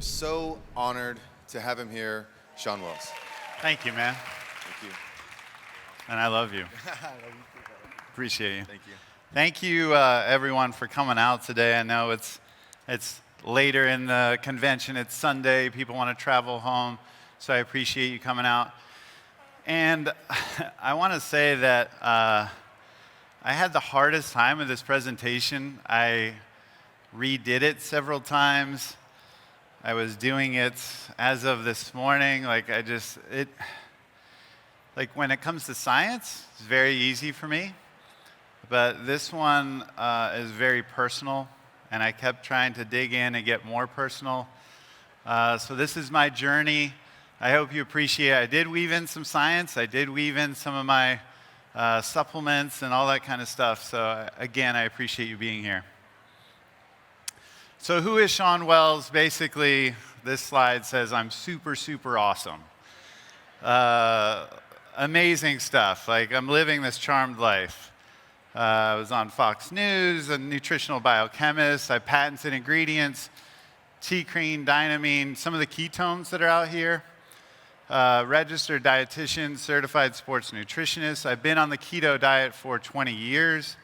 We're so honored to have him here, Shawn Wells. Thank you, man. Thank you. And I love you. I love you too, brother. Appreciate you. Thank you. Thank you, everyone, for coming out today. I know it's later in the convention. It's Sunday. People want to travel home, so I appreciate you coming out. And I want to say that I had the hardest time with this presentation. I redid it several times. I was doing it as of this morning. Like when it comes to science, it's very easy for me. But this one is very personal, and I kept trying to dig in and get more personal. So this is my journey. I hope you appreciate it. I did weave in some science. I did weave in some of my supplements and all that kind of stuff. So again, I appreciate you being here. So who is Shawn Wells? Basically, this slide says I'm super, super awesome. Amazing stuff. Like, I'm living this charmed life. I was on Fox News, a nutritional biochemist. I patented ingredients, T-cream, dynamine, some of the ketones that are out here. Registered dietitian, certified sports nutritionist. I've been on the keto diet for 20 years.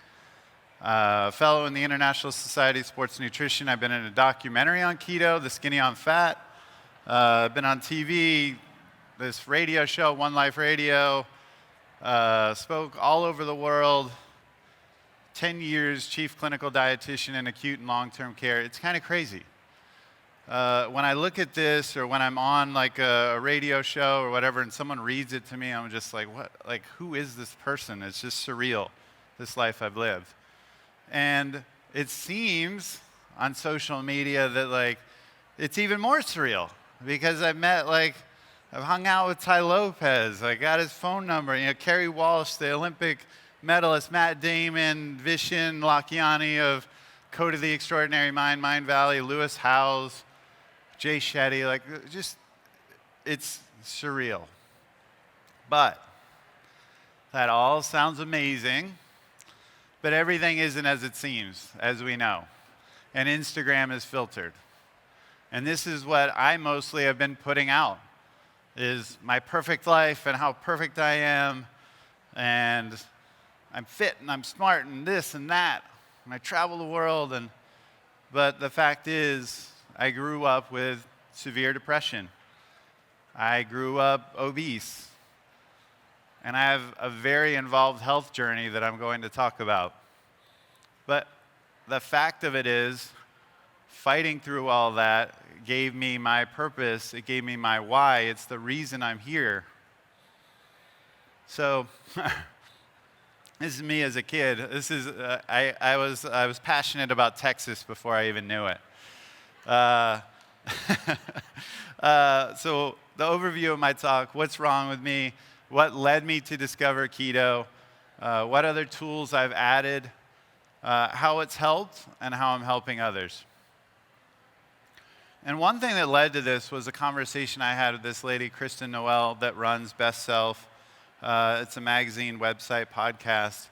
Fellow in the International Society of Sports Nutrition. I've been in a documentary on keto, The Skinny on Fat. I've been on TV, this radio show, One Life Radio. Spoke all over the world. 10 years, chief clinical dietitian in acute and long-term care. It's kind of crazy. When I look at this, or when I'm on like a radio show or whatever, and someone reads it to me, I'm just like, what? Like, who is this person? It's just surreal, this life I've lived. And it seems on social media that like it's even more surreal, because I've hung out with Ty Lopez. I got his phone number. Kerry Walsh, the Olympic medalist, Matt Damon, Vishen Lakhiani of Code of the Extraordinary Mind, Mind Valley, Lewis Howes, Jay Shetty. Like, just, it's surreal. But that all sounds amazing. But everything isn't as it seems, as we know. And Instagram is filtered. And this is what I mostly have been putting out, is my perfect life and how perfect I am. And I'm fit and I'm smart and this and that. And I travel the world. But the fact is, I grew up with severe depression. I grew up obese. And I have a very involved health journey that I'm going to talk about. But the fact of it is, fighting through all that gave me my purpose. It gave me my why. It's the reason I'm here. So this is me as a kid. This is I was passionate about Texas before I even knew it. So the overview of my talk: what's wrong with me? What led me to discover keto, what other tools I've added, how it's helped, and how I'm helping others. And one thing that led to this was a conversation I had with this lady, Kristen Noel, that runs Best Self. It's a magazine, website, podcast.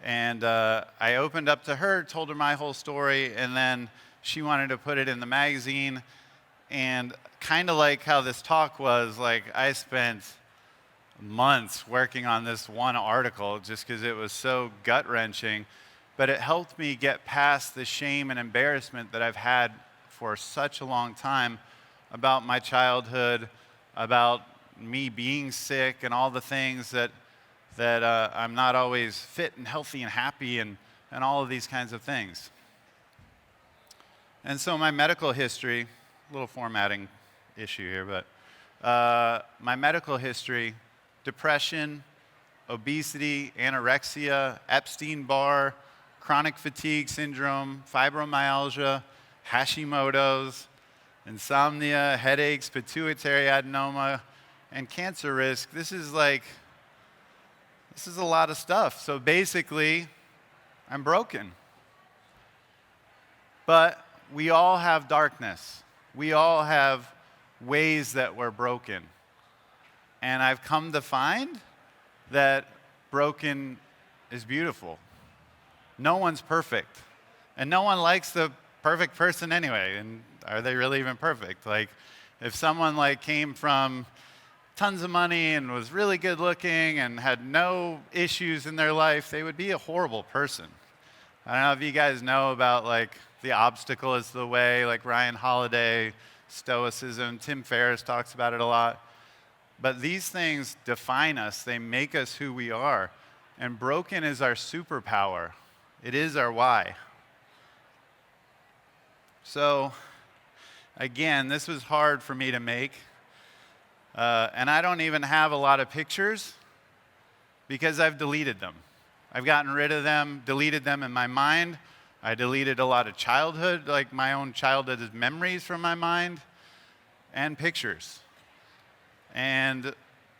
And I opened up to her, told her my whole story, and then she wanted to put it in the magazine. And kind of like how this talk was, like, I spent months working on this one article just because it was so gut-wrenching, but it helped me get past the shame and embarrassment that I've had for such a long time about my childhood, about me being sick and all the things that I'm not always fit and healthy and happy and all of these kinds of things. And so my medical history, a little formatting issue here, but my medical history: depression, obesity, anorexia, Epstein-Barr, chronic fatigue syndrome, fibromyalgia, Hashimoto's, insomnia, headaches, pituitary adenoma, and cancer risk. This is a lot of stuff. So basically, I'm broken. But we all have darkness. We all have ways that we're broken. And I've come to find that broken is beautiful. No one's perfect. And no one likes the perfect person anyway, and are they really even perfect? Like, if someone like came from tons of money and was really good looking and had no issues in their life, they would be a horrible person. I don't know if you guys know about like the obstacle is the way, like Ryan Holiday, Stoicism, Tim Ferriss talks about it a lot. But these things define us, they make us who we are. And broken is our superpower. It is our why. So, again, this was hard for me to make. And I don't even have a lot of pictures because I've deleted them. I've gotten rid of them, deleted them in my mind. I deleted a lot of childhood, like my own childhood memories from my mind, and pictures. And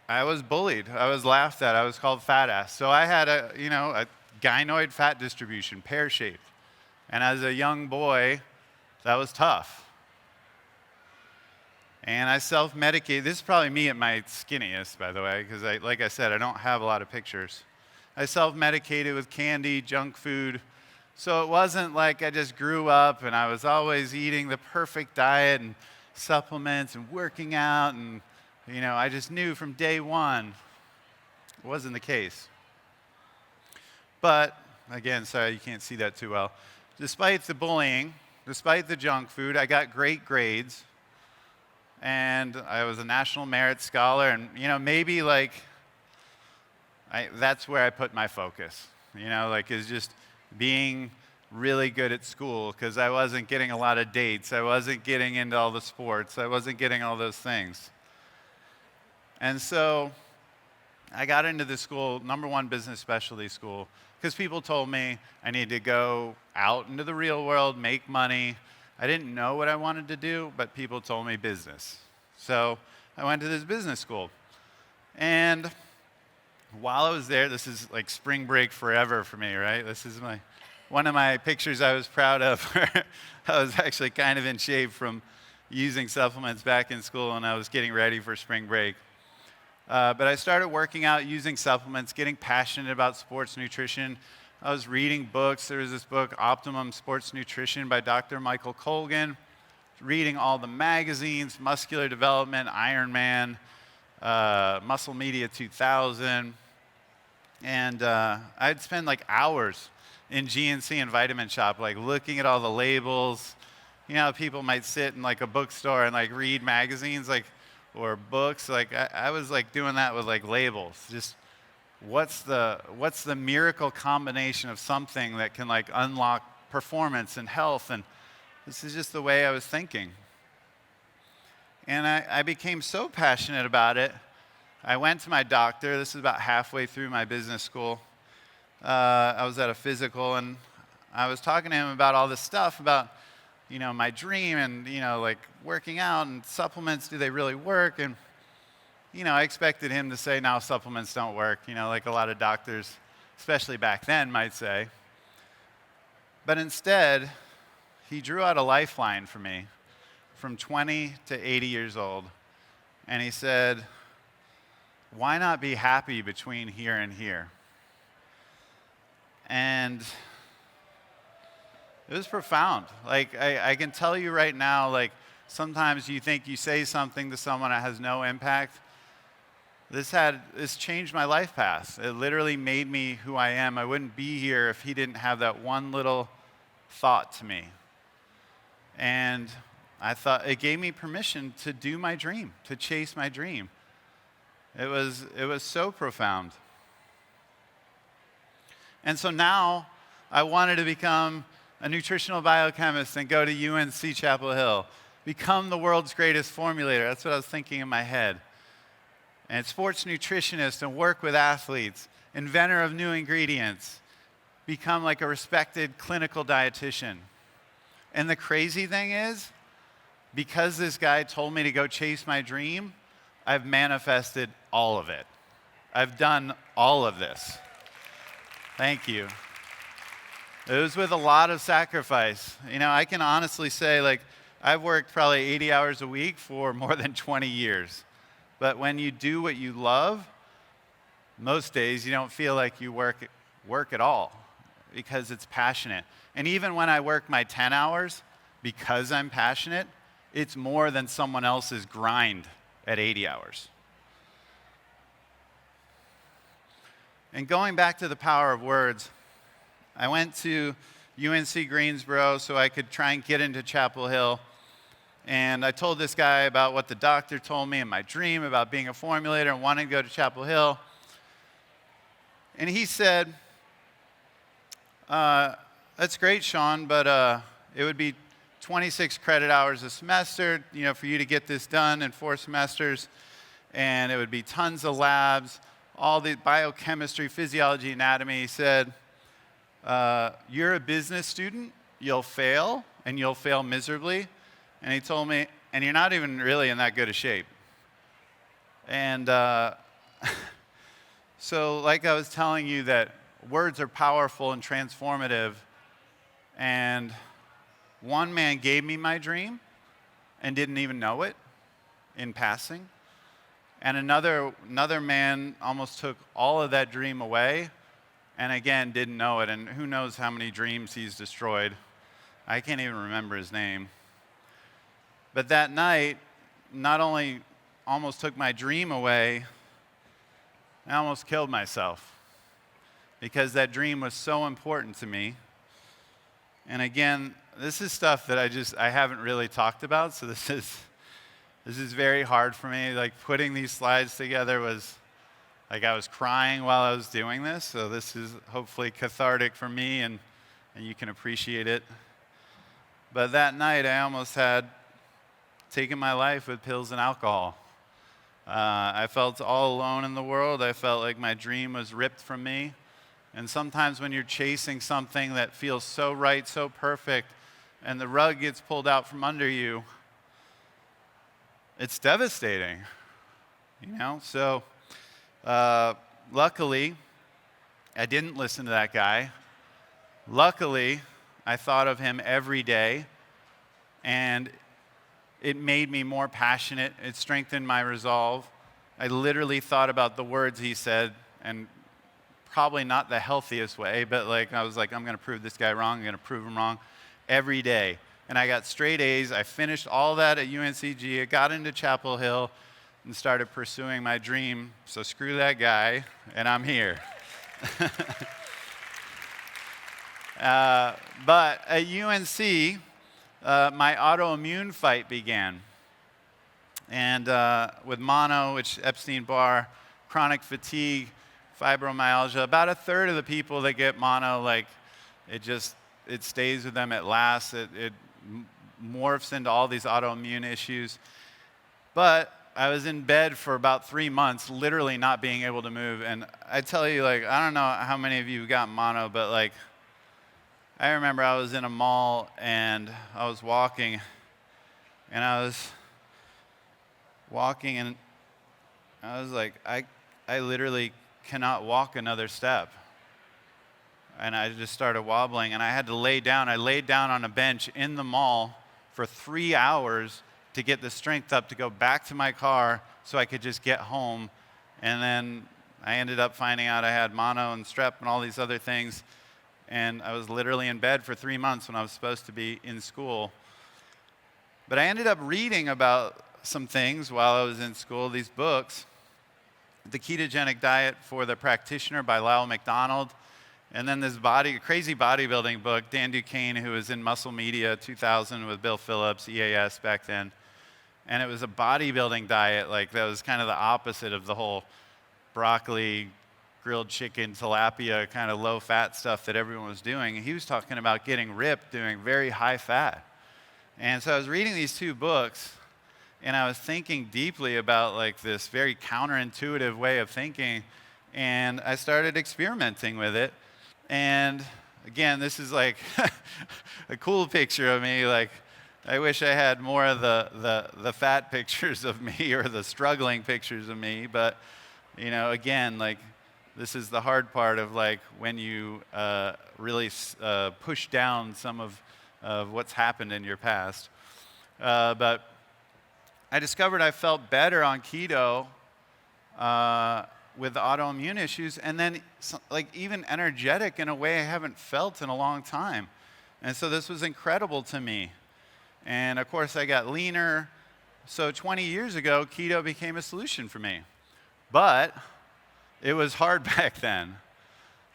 I was bullied. I was laughed at. I was called fat ass. So I had a gynoid fat distribution, pear-shaped. And as a young boy, that was tough. And I self-medicated. This is probably me at my skinniest, by the way, because like I said, I don't have a lot of pictures. I self-medicated with candy, junk food. So it wasn't like I just grew up and I was always eating the perfect diet and supplements and working out and, I just knew from day one it wasn't the case. But, again, sorry, you can't see that too well. Despite the bullying, despite the junk food, I got great grades. And I was a National Merit Scholar, and maybe that's where I put my focus. Is just being really good at school because I wasn't getting a lot of dates, I wasn't getting into all the sports, I wasn't getting all those things. And so I got into the school, #1 business specialty school, because people told me I needed to go out into the real world, make money. I didn't know what I wanted to do, but people told me business. So I went to this business school. And while I was there, this is like spring break forever for me, right? This is one of my pictures I was proud of where I was actually kind of in shape from using supplements back in school and I was getting ready for spring break. But I started working out using supplements, getting passionate about sports nutrition. I was reading books. There was this book, Optimum Sports Nutrition by Dr. Michael Colgan. Reading all the magazines, Muscular Development, Ironman, Muscle Media 2000. And I'd spend like hours in GNC and Vitamin Shop, like looking at all the labels. People might sit in like a bookstore and like read magazines, or books. I was like doing that with like labels. Just what's the miracle combination of something that can like unlock performance and health? And this is just the way I was thinking. And I became so passionate about it. I went to my doctor. This is about halfway through my business school. I was at a physical, and I was talking to him about all this stuff about, my dream and, like working out and supplements, do they really work? And, I expected him to say, no, supplements don't work, like a lot of doctors, especially back then, might say. But instead, he drew out a lifeline for me from 20 to 80 years old. And he said, why not be happy between here and here? And it was profound. I can tell you right now, sometimes you think you say something to someone that has no impact. This changed my life path. It literally made me who I am. I wouldn't be here if he didn't have that one little thought to me. And I thought it gave me permission to do my dream, to chase my dream. It was so profound. And so now I wanted to become a nutritional biochemist and go to UNC Chapel Hill, become the world's greatest formulator. That's what I was thinking in my head. And sports nutritionist and work with athletes, inventor of new ingredients, become like a respected clinical dietitian. And the crazy thing is, because this guy told me to go chase my dream, I've manifested all of it. I've done all of this. Thank you. It was with a lot of sacrifice. I can honestly say, I've worked probably 80 hours a week for more than 20 years. But when you do what you love, most days you don't feel like you work at all because it's passionate. And even when I work my 10 hours, because I'm passionate, it's more than someone else's grind at 80 hours. And going back to the power of words, I went to UNC Greensboro so I could try and get into Chapel Hill. And I told this guy about what the doctor told me and my dream about being a formulator and wanting to go to Chapel Hill. And he said, that's great, Shawn, but it would be 26 credit hours a semester, for you to get this done in 4 semesters. And it would be tons of labs, all the biochemistry, physiology, anatomy. He said, you're a business student, you'll fail, and you'll fail miserably. And he told me, and you're not even really in that good a shape. And so like I was telling you that words are powerful and transformative, and one man gave me my dream and didn't even know it in passing. And another man almost took all of that dream away and again didn't know it. And who knows how many dreams he's destroyed. I can't even remember his name. But that night, not only almost took my dream away, I almost killed myself because that dream was so important to me. And again, this is stuff that I haven't really talked about, so this is very hard for me. Like putting these slides together was like I was crying while I was doing this, so this is hopefully cathartic for me and you can appreciate it. But that night I almost had taken my life with pills and alcohol. I felt all alone in the world. I felt like my dream was ripped from me. And sometimes when you're chasing something that feels so right, so perfect, and the rug gets pulled out from under you, it's devastating, So luckily, I didn't listen to that guy. Luckily, I thought of him every day, and it made me more passionate. It strengthened my resolve. I literally thought about the words he said, and probably not the healthiest way, but I was like, I'm going to prove this guy wrong. I'm going to prove him wrong every day. And I got straight A's. I finished all that at UNCG. I got into Chapel Hill and started pursuing my dream. So screw that guy, and I'm here. But at UNC, my autoimmune fight began. And with mono, which Epstein-Barr, chronic fatigue, fibromyalgia, about a third of the people that get mono, it stays with them, it lasts, it morphs into all these autoimmune issues. But I was in bed for about 3 months, literally not being able to move. And I tell you, I don't know how many of you got mono, but I remember I was in a mall and I was walking, and I was like, I literally cannot walk another step. And I just started wobbling, and I had to lay down. I laid down on a bench in the mall for 3 hours to get the strength up to go back to my car so I could just get home. And then I ended up finding out I had mono and strep and all these other things. And I was literally in bed for 3 months when I was supposed to be in school. But I ended up reading about some things while I was in school, these books. The Ketogenic Diet for the Practitioner by Lyle McDonald. And then this crazy bodybuilding book, Dan Duquesne, who was in Muscle Media 2000 with Bill Phillips, EAS back then. And it was a bodybuilding diet, that was kind of the opposite of the whole broccoli, grilled chicken, tilapia, kind of low-fat stuff that everyone was doing. He was talking about getting ripped, doing very high fat. And so I was reading these 2 books, and I was thinking deeply about this very counterintuitive way of thinking, and I started experimenting with it. And again, this is a cool picture of me. I wish I had more of the fat pictures of me or the struggling pictures of me. But again, this is the hard part of when you really push down some of what's happened in your past. But I discovered I felt better on keto with autoimmune issues, and then even energetic in a way I haven't felt in a long time. And so this was incredible to me. And of course, I got leaner. So 20 years ago, keto became a solution for me. But it was hard back then.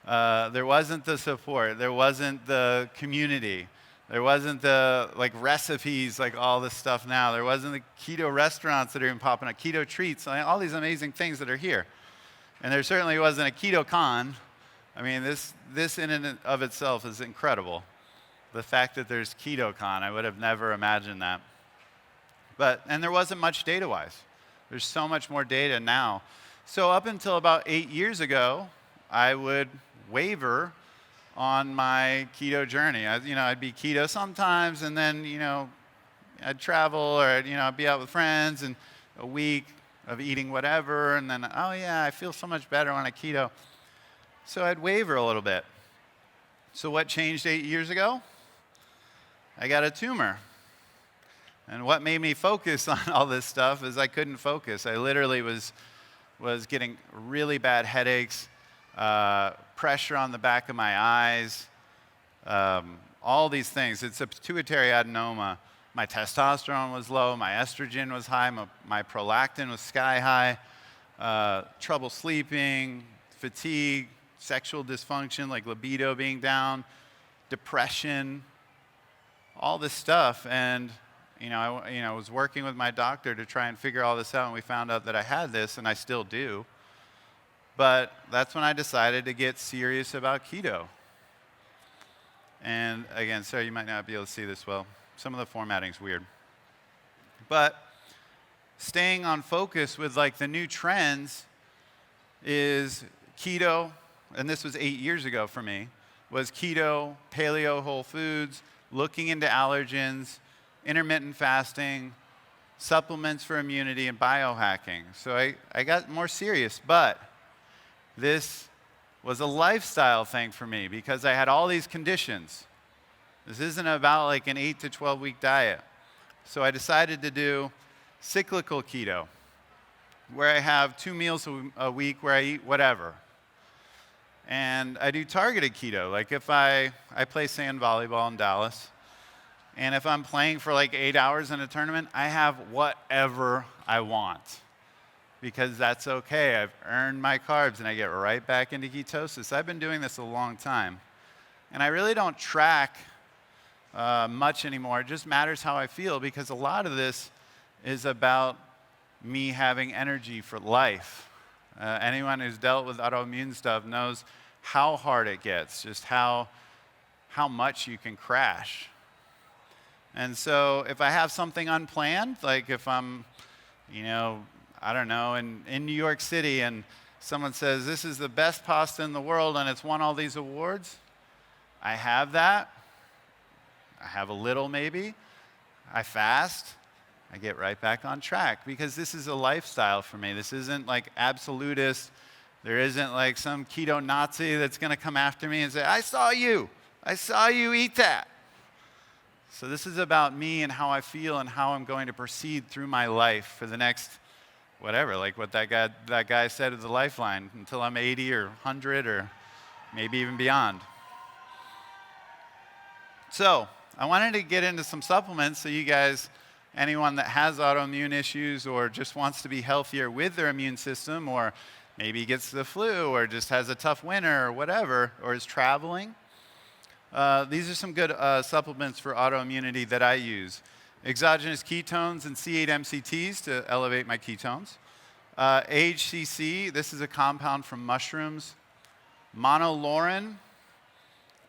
There wasn't the support. There wasn't the community. There wasn't the recipes, like all this stuff now. There wasn't the keto restaurants that are even popping up, keto treats, all these amazing things that are here. And there certainly wasn't a KetoCon. I mean, this in and of itself is incredible. The fact that there's KetoCon, I would have never imagined that. And there wasn't much data-wise. There's so much more data now. So up until about 8 years ago, I would waver on my keto journey. I'd be keto sometimes, and then, I'd travel, or I'd be out with friends, and a week of eating whatever, and then, oh yeah, I feel so much better on a keto. So I'd waver a little bit. So what changed 8 years ago? I got a tumor. And what made me focus on all this stuff is I couldn't focus. I literally was getting really bad headaches, pressure on the back of my eyes, all these things. It's a pituitary adenoma. My testosterone was low, my estrogen was high, my prolactin was sky high, trouble sleeping, fatigue, sexual dysfunction like libido being down, depression, all this stuff. And I was working with my doctor to try and figure all this out, and we found out that I had this, and I still do. But that's when I decided to get serious about keto. And again, sorry, you might not be able to see this well. Some of the formatting's weird. But staying on focus with the new trends is keto, and this was 8 years ago for me, was keto, paleo, whole foods, looking into allergens, intermittent fasting, supplements for immunity, and biohacking. So I got more serious, but this was a lifestyle thing for me because I had all these conditions. This isn't about an 8 to 12 week diet. So I decided to do cyclical keto, where I have 2 meals a week where I eat whatever. And I do targeted keto. If I play sand volleyball in Dallas, and if I'm playing for 8 hours in a tournament, I have whatever I want because that's okay. I've earned my carbs and I get right back into ketosis. I've been doing this a long time. And I really don't track much anymore. It just matters how I feel because a lot of this is about me having energy for life. Anyone who's dealt with autoimmune stuff knows how hard it gets, just how much you can crash. And so if I have something unplanned, if I'm, I don't know, in New York City and someone says, this is the best pasta in the world and it's won all these awards, I have that. I have a little maybe. I fast. I get right back on track because this is a lifestyle for me. This isn't absolutist. There isn't some keto Nazi that's going to come after me and say, I saw you eat that. So this is about me and how I feel and how I'm going to proceed through my life for the next, whatever, what that guy said with the lifeline, until I'm 80 or 100 or maybe even beyond. So I wanted to get into some supplements so you guys, anyone that has autoimmune issues or just wants to be healthier with their immune system, or maybe gets the flu or just has a tough winter or whatever, or is traveling, these are some good supplements for autoimmunity that I use. Exogenous ketones and C8 MCTs to elevate my ketones. AHCC, this is a compound from mushrooms. Monolaurin,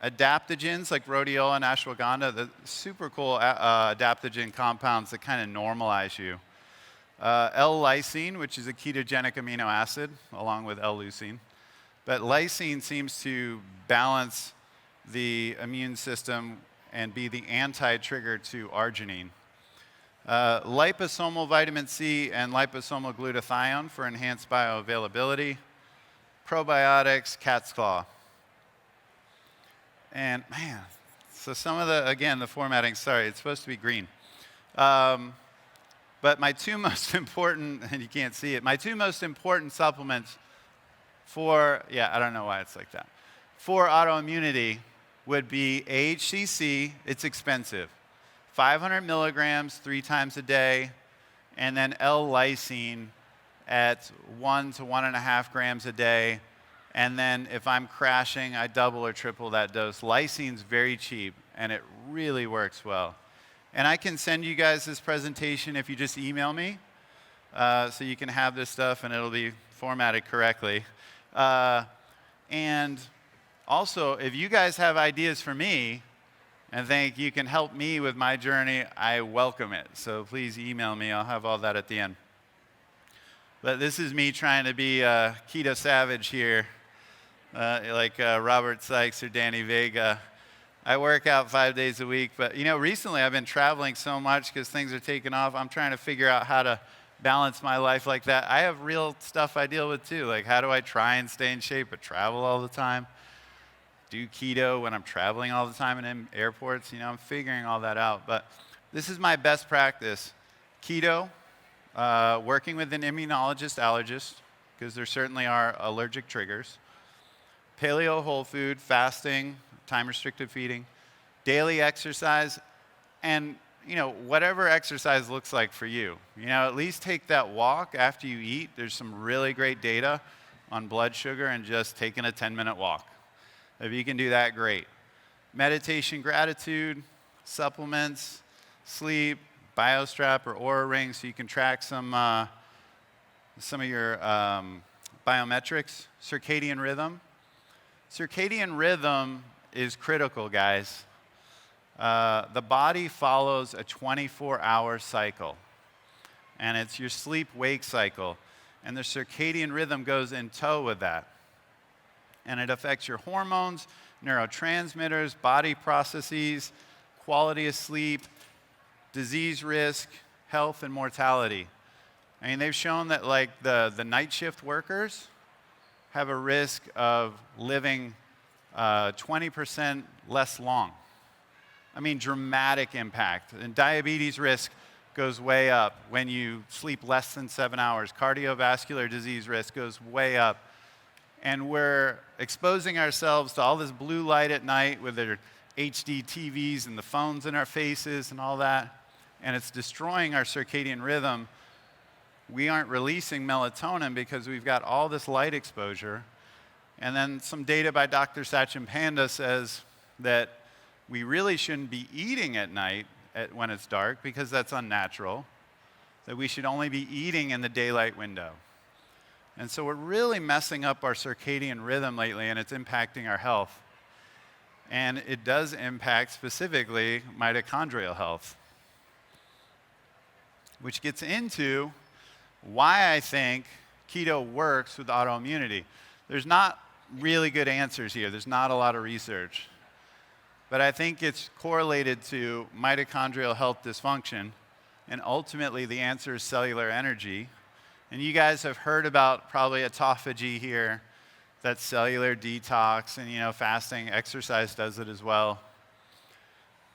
adaptogens like rhodiola and ashwagandha, the super cool adaptogen compounds that kind of normalize you. L-lysine, which is a ketogenic amino acid, along with L-leucine. But lysine seems to balance the immune system and be the anti-trigger to arginine. Liposomal vitamin C and liposomal glutathione for enhanced bioavailability. Probiotics, cat's claw. And man, so some of the formatting, sorry, it's supposed to be green. But my 2 most important, and you can't see it, my 2 most important supplements for, I don't know why it's like that, for autoimmunity would be AHCC. It's expensive. 500 milligrams 3 times a day, and then L-lysine at 1 to 1.5 grams a day. And then if I'm crashing, I double or triple that dose. Lysine's very cheap, and it really works well. And I can send you guys this presentation if you just email me, so you can have this stuff, and it'll be formatted correctly. And also, if you guys have ideas for me and think you can help me with my journey, I welcome it. So please email me. I'll have all that at the end. But this is me trying to be a keto savage here, like Robert Sykes or Danny Vega. I work out 5 days a week, but recently I've been traveling so much because things are taking off. I'm trying to figure out how to balance my life like that. I have real stuff I deal with too, like how do I try and stay in shape but travel all the time? Do keto when I'm traveling all the time and in airports. I'm figuring all that out. But this is my best practice. Keto, working with an immunologist, allergist, because there certainly are allergic triggers. Paleo whole food, fasting, time-restricted feeding, daily exercise, and whatever exercise looks like for you. At least take that walk after you eat. There's some really great data on blood sugar and just taking a 10-minute walk. If you can do that, great. Meditation, gratitude, supplements, sleep, BioStrap or Oura Ring so you can track some of your biometrics. Circadian rhythm. Circadian rhythm is critical, guys. The body follows a 24-hour cycle, and it's your sleep-wake cycle, and the circadian rhythm goes in tow with that, and it affects your hormones, neurotransmitters, body processes, quality of sleep, disease risk, health, and mortality. They've shown that the night shift workers have a risk of living 20% less long. Dramatic impact. And diabetes risk goes way up when you sleep less than 7 hours. Cardiovascular disease risk goes way up. And we're exposing ourselves to all this blue light at night with their HD TVs and the phones in our faces and all that. And it's destroying our circadian rhythm. We aren't releasing melatonin because we've got all this light exposure. And then some data by Dr. Sachin Panda says that we really shouldn't be eating at night when it's dark because that's unnatural, that we should only be eating in the daylight window. And so we're really messing up our circadian rhythm lately, and it's impacting our health. And it does impact specifically mitochondrial health, which gets into why I think keto works with autoimmunity. There's not really good answers here. There's not a lot of research. But I think it's correlated to mitochondrial health dysfunction, and ultimately the answer is cellular energy. And you guys have heard about probably autophagy here, that's cellular detox, and fasting, exercise does it as well.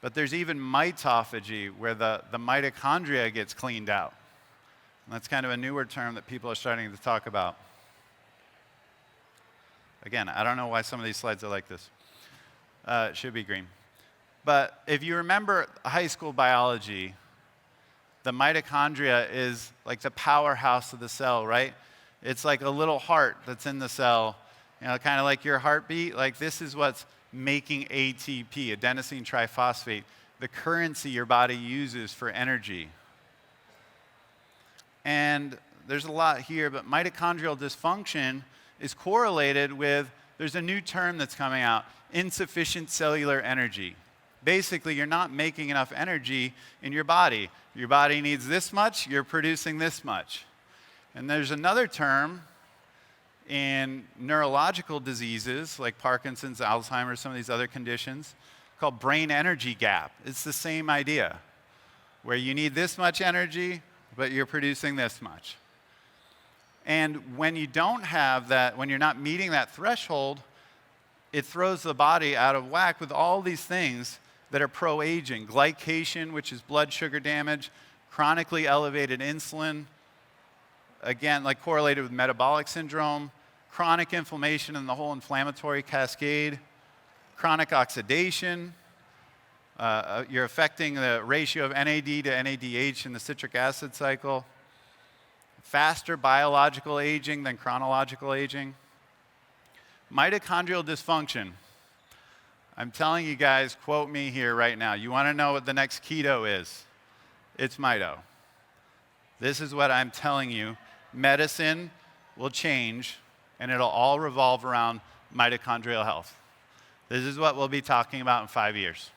But there's even mitophagy, where the mitochondria gets cleaned out. And that's kind of a newer term that people are starting to talk about. Again, I don't know why some of these slides are like this. It should be green. But if you remember high school biology, the mitochondria is like the powerhouse of the cell, right? It's like a little heart that's in the cell, kind of like your heartbeat. Like this is what's making ATP, adenosine triphosphate, the currency your body uses for energy. And there's a lot here, but mitochondrial dysfunction is correlated with, there's a new term that's coming out, insufficient cellular energy. Basically, you're not making enough energy in your body. Your body needs this much, you're producing this much. And there's another term in neurological diseases like Parkinson's, Alzheimer's, some of these other conditions, called brain energy gap. It's the same idea, where you need this much energy, but you're producing this much. And when you don't have that, when you're not meeting that threshold, it throws the body out of whack with all these things that are pro-aging. Glycation, which is blood sugar damage, chronically elevated insulin, again, like correlated with metabolic syndrome, chronic inflammation and the whole inflammatory cascade, chronic oxidation, You're affecting the ratio of NAD to NADH in the citric acid cycle. Faster biological aging than chronological aging. Mitochondrial dysfunction. I'm telling you guys, quote me here right now. You want to know what the next keto is? It's mito. This is what I'm telling you. Medicine will change, and it'll all revolve around mitochondrial health. This is what we'll be talking about in 5 years.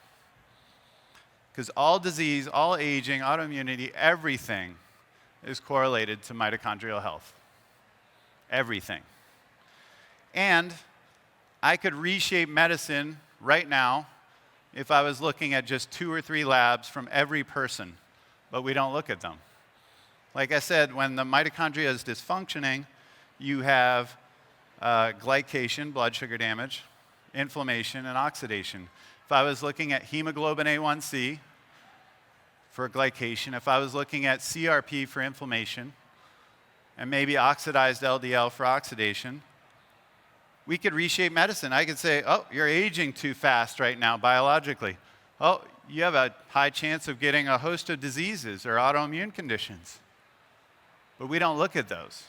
Because all disease, all aging, autoimmunity, everything is correlated to mitochondrial health. Everything. And I could reshape medicine right now if I was looking at just 2 or 3 labs from every person, but we don't look at them. Like I said, when the mitochondria is dysfunctioning, you have glycation, blood sugar damage, inflammation, and oxidation. If I was looking at hemoglobin A1C for glycation, if I was looking at CRP for inflammation, and maybe oxidized LDL for oxidation, we could reshape medicine. I could say, oh, you're aging too fast right now biologically. Oh, you have a high chance of getting a host of diseases or autoimmune conditions. But we don't look at those.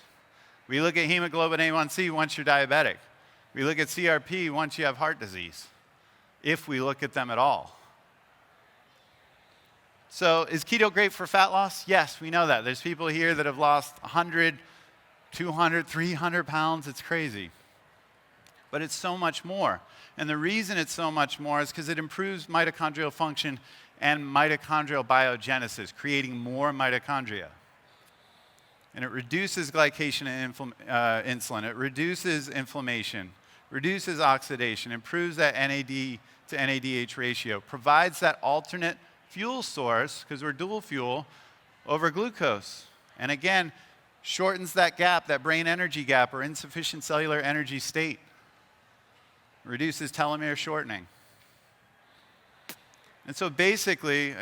We look at hemoglobin A1C once you're diabetic. We look at CRP once you have heart disease, if we look at them at all. So is keto great for fat loss? Yes, we know that. There's people here that have lost 100, 200, 300 pounds. It's crazy. But it's so much more. And the reason it's so much more is because it improves mitochondrial function and mitochondrial biogenesis, creating more mitochondria. And it reduces glycation and insulin. It reduces inflammation, reduces oxidation, improves that NAD to NADH ratio, provides that alternate fuel source, because we're dual fuel, over glucose. And again, shortens that gap, that brain energy gap or insufficient cellular energy state. Reduces telomere shortening. And so basically,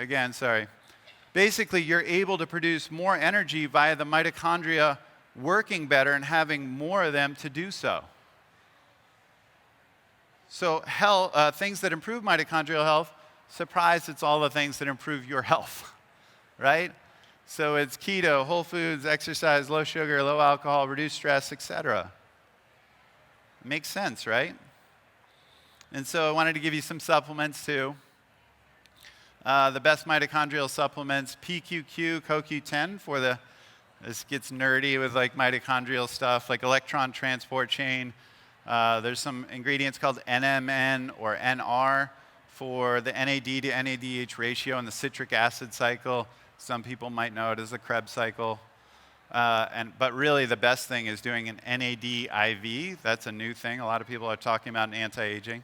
basically you're able to produce more energy via the mitochondria working better and having more of them to do so. So things that improve mitochondrial health, surprise, it's all the things that improve your health, right? So it's keto, whole foods, exercise, low sugar, low alcohol, reduced stress, etc. Makes sense, right? And so I wanted to give you some supplements too. The best mitochondrial supplements, PQQ, CoQ10 for this gets nerdy with like mitochondrial stuff, like electron transport chain. There's some ingredients called NMN or NR for the NAD to NADH ratio in the citric acid cycle. Some people might know it as the Krebs cycle. But really the best thing is doing an NAD IV. That's a new thing. A lot of people are talking about in anti-aging.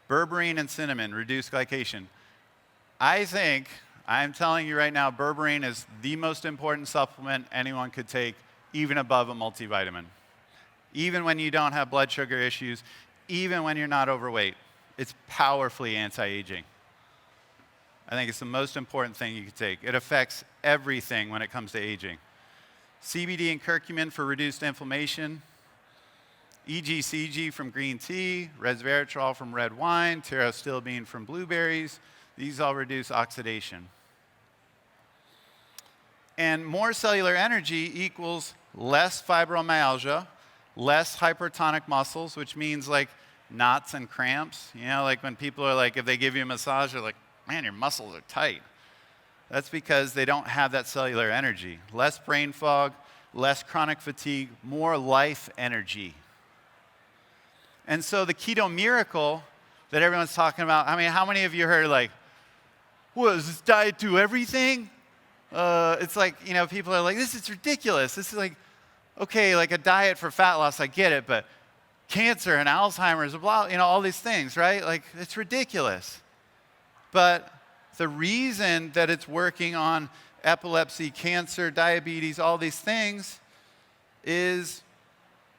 Berberine and cinnamon reduce glycation. I'm telling you right now, berberine is the most important supplement anyone could take, even above a multivitamin. Even when you don't have blood sugar issues, even when you're not overweight. It's powerfully anti-aging. I think it's the most important thing you could take. It affects everything when it comes to aging. CBD and curcumin for reduced inflammation. EGCG from green tea, resveratrol from red wine, pterostilbene from blueberries. These all reduce oxidation. And more cellular energy equals less fibromyalgia, less hypertonic muscles, which means like knots and cramps. You know, like when people are like, if they give you a massage, they're like, man, your muscles are tight. That's because they don't have that cellular energy. Less brain fog, less chronic fatigue, more life energy. And so the Keto Miracle that everyone's talking about, I mean, how many of you heard like, what, does this diet do everything? It's like, you know, people are like, this is ridiculous. This is like, okay, like a diet for fat loss, I get it, but cancer and Alzheimer's, blah, you know, all these things, right? Like, it's ridiculous. But the reason that it's working on epilepsy, cancer, diabetes, all these things is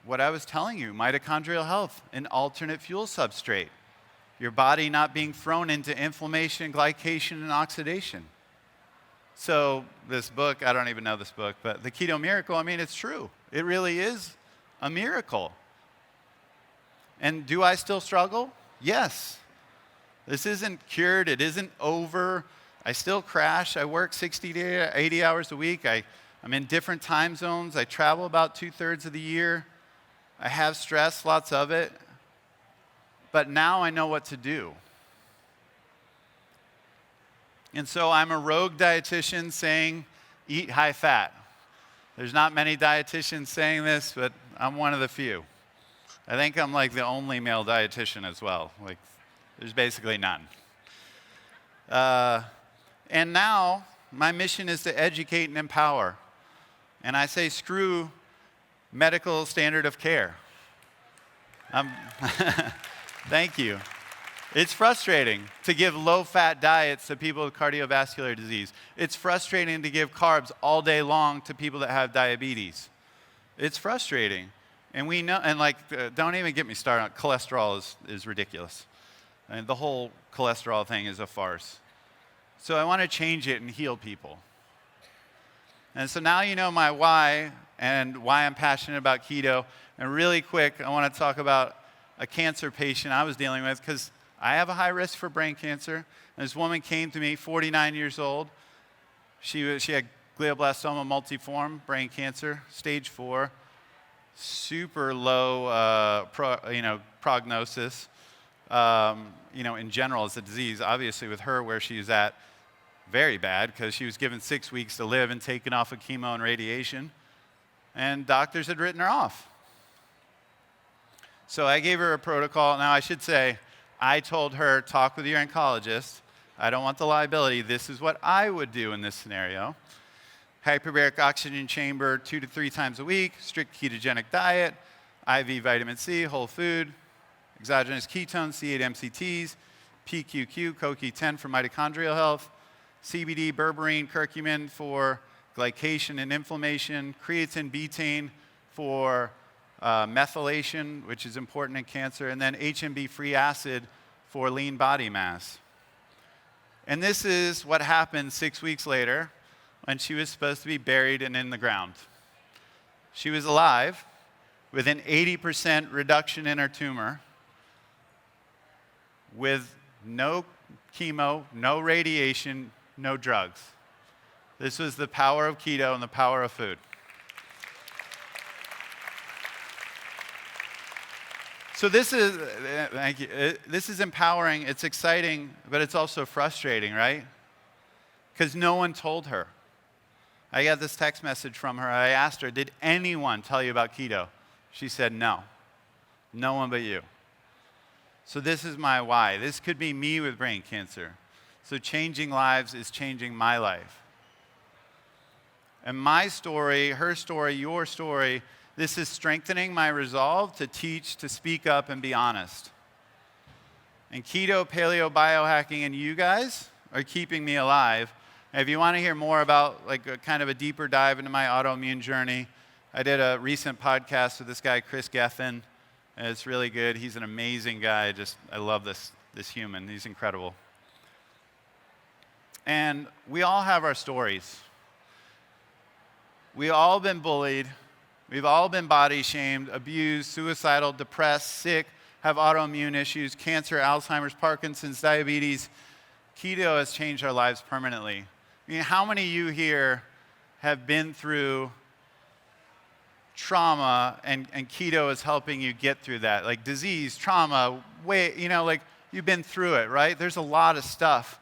what I was telling you, mitochondrial health, an alternate fuel substrate. Your body not being thrown into inflammation, glycation, and oxidation. So this book, I don't even know this book, but the Keto Miracle, I mean, it's true. It really is a miracle. And do I still struggle? Yes. This isn't cured. It isn't over. I still crash. I work 60 to 80 hours a week. I'm in different time zones. I travel about 2/3 of the year. I have stress, lots of it. But now I know what to do. And so I'm a rogue dietitian saying, eat high fat. There's not many dietitians saying this, but I'm one of the few. I think I'm like the only male dietitian as well. Like, there's basically none. And now my mission is to educate and empower. And I say, screw medical standard of care. Thank you. It's frustrating to give low-fat diets to people with cardiovascular disease. It's frustrating to give carbs all day long to people that have diabetes. It's frustrating. And we know, and like, don't even get me started on cholesterol is ridiculous. And the whole cholesterol thing is a farce. So I want to change it and heal people. And so now you know my why and why I'm passionate about keto. And really quick, I want to talk about a cancer patient I was dealing with, because I have a high risk for brain cancer. And this woman came to me, 49 years old. She had glioblastoma multiforme, brain cancer, stage 4, super low prognosis. In general as a disease, obviously with her where she's at, very bad, because she was given 6 weeks to live and taken off of chemo and radiation, and doctors had written her off. So I gave her a protocol. Now I should say, I told her, talk with your oncologist. I don't want the liability. This is what I would do in this scenario. Hyperbaric oxygen chamber 2 to 3 times a week, strict ketogenic diet, IV vitamin C, whole food, exogenous ketones, C8 MCTs, PQQ, CoQ10 for mitochondrial health, CBD, berberine, curcumin for glycation and inflammation, creatine, betaine for methylation, which is important in cancer, and then HMB-free acid for lean body mass. And this is what happened 6 weeks later when she was supposed to be buried and in the ground. She was alive with an 80% reduction in her tumor, with no chemo, no radiation, no drugs. This was the power of keto and the power of food. So this is, thank you. This is empowering, it's exciting, but it's also frustrating, right? Because no one told her. I got this text message from her. I asked her, did anyone tell you about keto? She said, no. No one but you. So this is my why. This could be me with brain cancer. So changing lives is changing my life. And my story, her story, your story, this is strengthening my resolve to teach, to speak up, and be honest. And keto, paleo, biohacking, and you guys are keeping me alive. And if you want to hear more about like a kind of a deeper dive into my autoimmune journey, I did a recent podcast with this guy, Chris Gethin, and it's really good. He's an amazing guy. I love this human. He's incredible. And we all have our stories. We've all been bullied. We've all been body shamed, abused, suicidal, depressed, sick, have autoimmune issues, cancer, Alzheimer's, Parkinson's, diabetes. Keto has changed our lives permanently. I mean, how many of you here have been through trauma and keto is helping you get through that? Like disease, trauma, you've been through it, right? There's a lot of stuff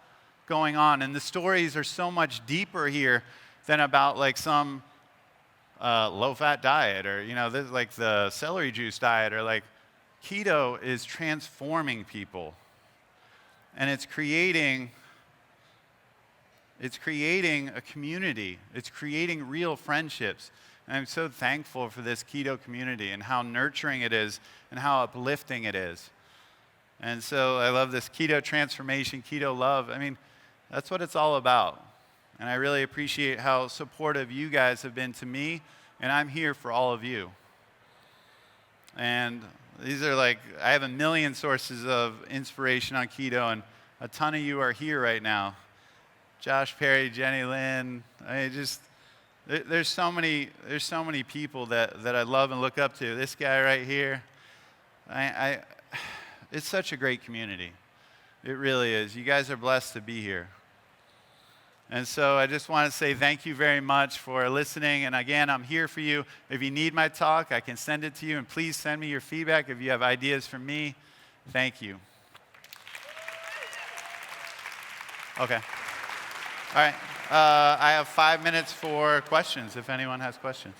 going on, and the stories are so much deeper here than about like some low-fat diet or, like the celery juice diet, or like keto is transforming people. And it's creating a community. It's creating real friendships. And I'm so thankful for this keto community and how nurturing it is and how uplifting it is. And so I love this keto transformation, keto love. I mean, that's what it's all about. And I really appreciate how supportive you guys have been to me, and I'm here for all of you. And these are I have a million sources of inspiration on keto, and a ton of you are here right now. Josh Perry, Jenny Lynn, there's so many people that I love and look up to. This guy right here, it's such a great community. It really is. You guys are blessed to be here. And so I just want to say thank you very much for listening. And again, I'm here for you. If you need my talk, I can send it to you. And please send me your feedback if you have ideas for me. Thank you. Okay. All right. I have 5 minutes for questions, if anyone has questions.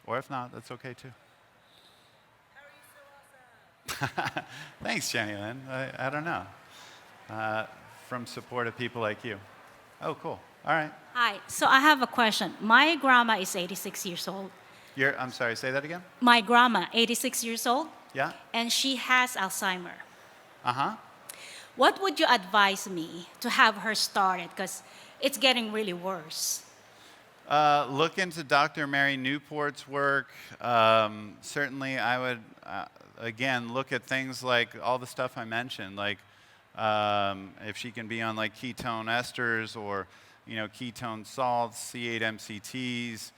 Or if not, that's okay too. Thanks, Jenny Lynn. I don't know. From supportive people like you. Oh, cool. All right. Hi. So I have a question. My grandma is 86 years old. I'm sorry, say that again? My grandma, 86 years old, Yeah? and she has Alzheimer. Uh-huh. What would you advise me to have her started? Because it's getting really worse. Look into Dr. Mary Newport's work. Certainly, I would, again, look at things like all the stuff I mentioned, like if she can be on like ketone esters or, ketone salts, C8 MCTs,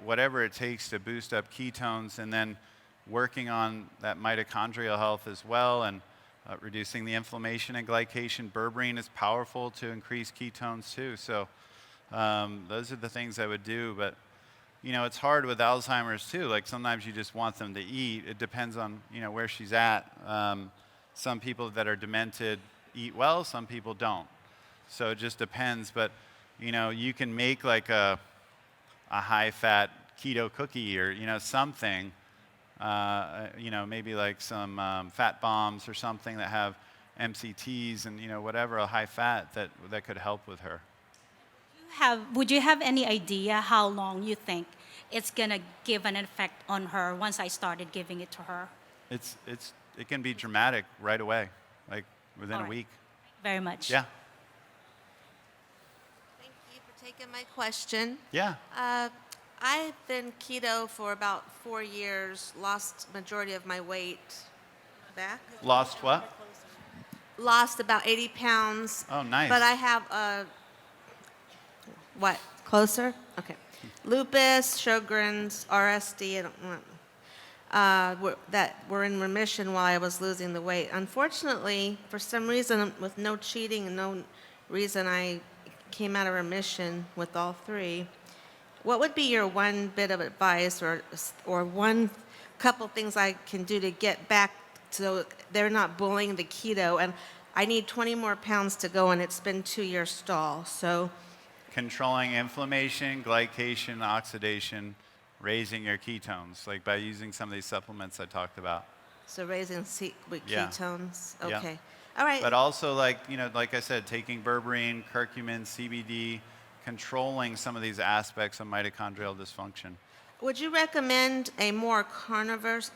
whatever it takes to boost up ketones, and then working on that mitochondrial health as well, and reducing the inflammation and glycation. Berberine is powerful to increase ketones too. So those are the things I would do. But it's hard with Alzheimer's too. Like sometimes you just want them to eat. It depends on where she's at. Some people that are demented eat well. Some people don't. So it just depends. But you can make like a high-fat keto cookie or something. Maybe like some fat bombs or something that have MCTs and whatever, a high fat that could help with her. Would you have any idea how long you think it's gonna give an effect on her once I started giving it to her? It can be dramatic right away, like within a week. Very much. Yeah. Thank you for taking my question. Yeah. I've been keto for about 4 years, lost majority of my weight back. Lost what? Lost about 80 pounds. Oh, nice. But I have what? Closer? Okay. Lupus, Sjogren's, RSD, that were in remission while I was losing the weight. Unfortunately, for some reason, with no cheating and no reason, I came out of remission with all three. What would be your one bit of advice or one couple things I can do to get back so they're not bullying the keto? And I need 20 more pounds to go, and it's been 2 years stall. So Controlling inflammation, glycation, oxidation, raising your ketones, like by using some of these supplements I talked about. So raising with Yeah. ketones. Yeah. Okay. All right. But also, like I said, taking berberine, curcumin, CBD, controlling some of these aspects of mitochondrial dysfunction. Would you recommend a more carnivorous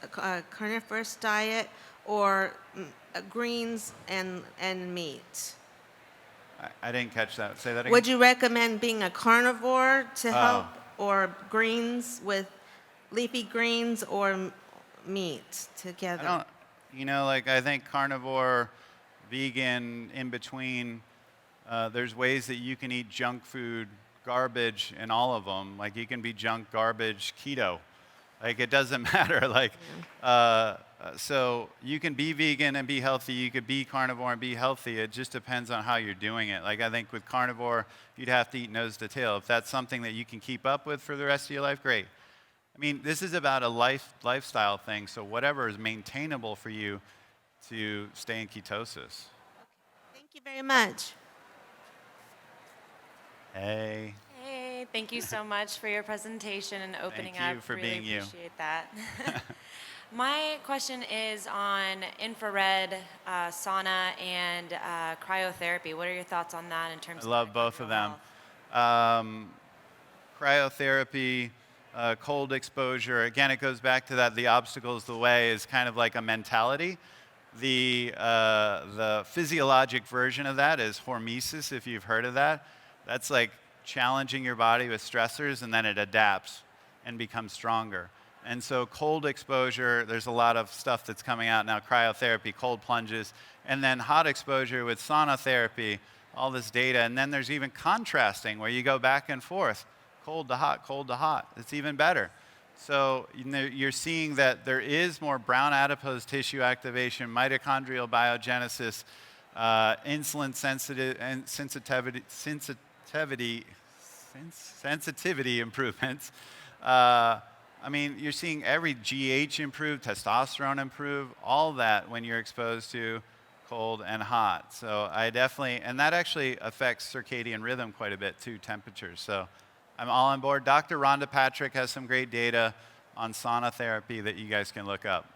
diet or greens and meat? I didn't catch that. Say that again. Would you recommend being a carnivore to help, or greens with leafy greens or meat together? I think carnivore, vegan, in between. There's ways that you can eat junk food, garbage in all of them. Like you can be junk, garbage, keto. Like it doesn't matter. So you can be vegan and be healthy. You could be carnivore and be healthy. It just depends on how you're doing it. Like I think with carnivore, you'd have to eat nose to tail. If that's something that you can keep up with for the rest of your life, great. I mean, this is about a lifestyle thing. So whatever is maintainable for you to stay in ketosis. Thank you very much. Hey. Hey, thank you so much for your presentation and opening Thank you up. for Really being you. appreciate that. My question is on infrared sauna and cryotherapy. What are your thoughts on that in terms I of love both of them. health? Cryotherapy, cold exposure, again, it goes back to that the obstacle is the way is kind of like a mentality. The physiologic version of that is hormesis, if you've heard of that. That's like challenging your body with stressors, and then it adapts and becomes stronger. And so cold exposure, there's a lot of stuff that's coming out now, cryotherapy, cold plunges, and then hot exposure with sauna therapy, all this data. And then there's even contrasting where you go back and forth, cold to hot, cold to hot. It's even better. So you're seeing that there is more brown adipose tissue activation, mitochondrial biogenesis, insulin sensitivity improvements. I mean, you're seeing every GH improve, testosterone improve, all that when you're exposed to cold and hot. So I definitely, and that actually affects circadian rhythm quite a bit too, temperatures. So I'm all on board. Dr. Rhonda Patrick has some great data on sauna therapy that you guys can look up.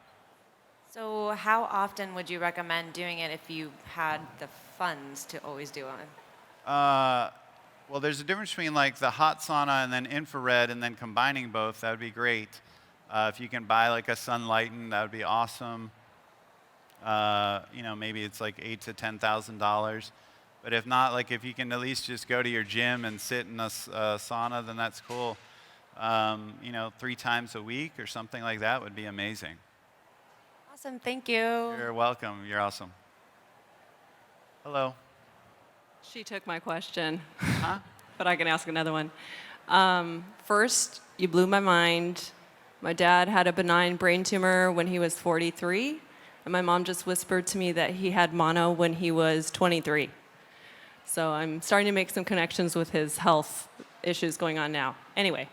So how often would you recommend doing it if you had the funds to always do it? Well, there's a difference between like the hot sauna and then infrared and then combining both. That would be great. If you can buy like a Sunlighten, that would be awesome. You know, maybe it's like $8,000 to $10,000. But if not, like if you can at least just go to your gym and sit in a sauna, then that's cool. You know, 3 times a week or something like that would be amazing. Awesome, thank you. You're welcome. You're awesome. Hello. She took my question, Huh? but I can ask another one. First, you blew my mind. My dad had a benign brain tumor when he was 43, and my mom just whispered to me that he had mono when he was 23. So I'm starting to make some connections with his health issues going on now. Anyway,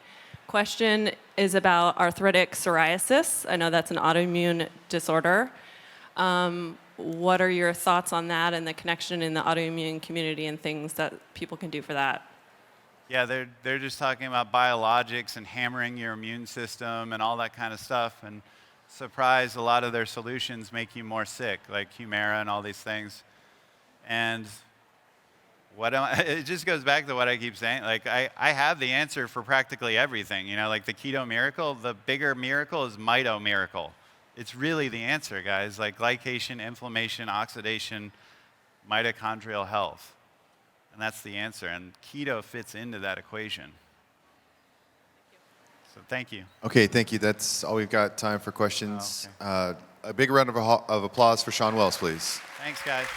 question is about arthritic psoriasis. I know that's an autoimmune disorder. What are your thoughts on that and the connection in the autoimmune community and things that people can do for that? Yeah, they're just talking about biologics and hammering your immune system and all that kind of stuff. And surprise, a lot of their solutions make you more sick, like Humira and all these things. And it just goes back to what I keep saying. Like I have the answer for practically everything. You know, like the Keto Miracle, the bigger miracle is Mito Miracle. It's really the answer, guys, like glycation, inflammation, oxidation, mitochondrial health. And that's the answer. And keto fits into that equation. So thank you. Okay, thank you. That's all we've got time for questions. Oh, okay. A big round of applause for Shawn Wells, please. Thanks, guys.